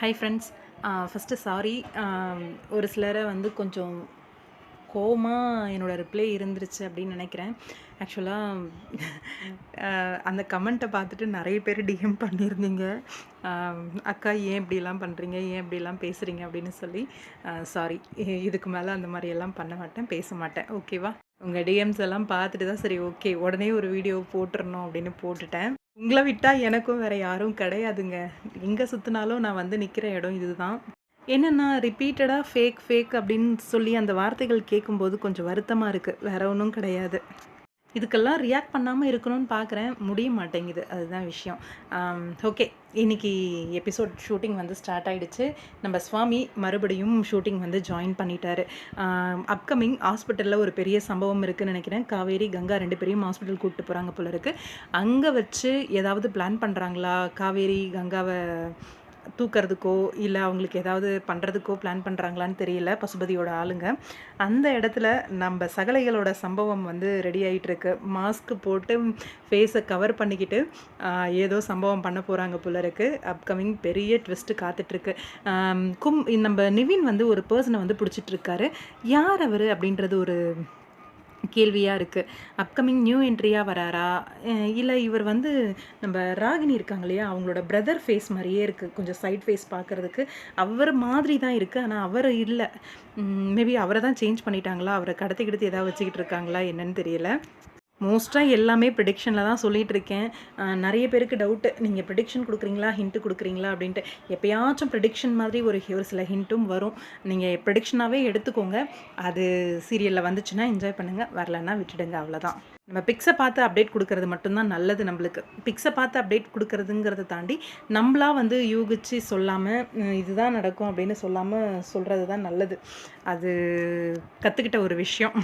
Hi friends. First sorry. ஒரு சிலரை வந்து கொஞ்சம் கோவமாக என்னோடய ரிப்ளை இருந்துருச்சு அப்படின்னு நினைக்கிறேன். ஆக்சுவலாக அந்த கமெண்ட்டை பார்த்துட்டு நிறைய பேர் டிஎம் பண்ணியிருந்தீங்க. அக்கா ஏன் இப்படிலாம் பண்ணுறீங்க, ஏன் இப்படிலாம் பேசுகிறீங்க அப்படின்னு சொல்லி. சாரி, இதுக்கு மேலே அந்த மாதிரியெல்லாம் பண்ண மாட்டேன், பேச மாட்டேன். ஓகேவா? உங்கள் டிஎம்ஸ் எல்லாம் பார்த்துட்டு தான் சரி ஓகே உடனே ஒரு வீடியோ போட்டுறணும் அப்படின்னு போட்டுட்டேன். உங்களை விட்டால் எனக்கும் வேறு யாரும் கிடையாதுங்க. எங்கே சுற்றினாலும் நான் வந்து நிற்கிற இடம் இதுதான். என்னென்னா ரிப்பீட்டடாக ஃபேக் ஃபேக் அப்படின்னு சொல்லி அந்த வார்த்தைகள் கேட்கும்போது கொஞ்சம் வருத்தமாக இருக்குது. வேறு ஒன்றும் கிடையாது. இதுக்கெல்லாம் ரியாக்ட் பண்ணாமல் இருக்கணும்னு பார்க்குறேன், முடிய மாட்டேங்குது. அதுதான் விஷயம். ஓகே, இன்றைக்கி எபிசோட் ஷூட்டிங் வந்து ஸ்டார்ட் ஆகிடுச்சு. நம்ம சுவாமி மறுபடியும் ஷூட்டிங் வந்து ஜாயின் பண்ணிட்டாரு. அப்கமிங் ஹாஸ்பிட்டலில் ஒரு பெரிய சம்பவம் இருக்குதுன்னு நினைக்கிறேன். காவேரி கங்கா 2 பேரையும் ஹாஸ்பிட்டல் கூப்பிட்டு போகிறாங்க போல இருக்குது. அங்கே வச்சு ஏதாவது பிளான் பண்ணுறாங்களா, காவேரி கங்காவை தூக்கிறதுக்கோ இல்லை அவங்களுக்கு ஏதாவது பண்ணுறதுக்கோ பிளான் பண்ணுறாங்களான்னு தெரியல பசுபதியோட ஆளுங்க. அந்த இடத்துல நம்ம சகலைகளோட சம்பவம் வந்து ரெடி ஆகிட்டுருக்கு. மாஸ்க்கு போட்டு ஃபேஸை கவர் பண்ணிக்கிட்டு ஏதோ சம்பவம் பண்ண போகிறாங்க போல இருக்குது. அப்கமிங் பெரிய ட்விஸ்ட்டு காத்துட்ருக்கு. நம்ம நிவின் வந்து ஒரு பர்சனை வந்து பிடிச்சிட்ருக்காரு. யார் அவர் அப்படின்றது ஒரு கேள்வியாக இருக்குது. அப்கமிங் நியூ என்ட்ரியாக வராரா, இல்லை இவர் வந்து நம்ம ராகினி இருக்காங்க இல்லையா, அவங்களோட பிரதர் ஃபேஸ் மாதிரியே இருக்குது. கொஞ்சம் சைட் ஃபேஸ் பார்க்குறதுக்கு அவர் மாதிரி தான் இருக்குது. ஆனால் அவர் இல்லை. மேபி அவரை தான் சேஞ்ச் பண்ணிட்டாங்களா, அவரை கடத்தி ஏதாவது வச்சுக்கிட்டு இருக்காங்களா என்னன்னு தெரியல. மோஸ்ட்டாக எல்லாமே ப்ரிடிக்ஷனில் தான் சொல்லிகிட்ருக்கேன். நிறைய பேருக்கு டவுட்டு, நீங்கள் ப்ரிடிக்ஷன் கொடுக்குறீங்களா ஹிண்ட்டு கொடுக்குறீங்களா அப்படின்ட்டு. எப்போயாச்சும் ப்ரிடிக்ஷன் மாதிரி ஒரு சில ஹிண்ட்டும் வரும். நீங்கள் ப்ரிடிக்ஷனாகவே எடுத்துக்கோங்க. அது சீரியலில் வந்துச்சுன்னா என்ஜாய் பண்ணுங்கள், வரலன்னா விட்டுடுங்க, அவ்வளோதான். நம்ம பிக்ஸை பார்த்து அப்டேட் கொடுக்கறது மட்டும்தான் நல்லது நம்மளுக்கு. பிக்ஸை பார்த்து அப்டேட் கொடுக்கறதுங்கிறத தாண்டி நம்மளாக வந்து யூகிச்சு சொல்லாமல் இதுதான் நடக்கும் அப்படின்னு சொல்லாமல் சொல்கிறது தான் நல்லது. அது கற்றுக்கிட்ட ஒரு விஷயம்.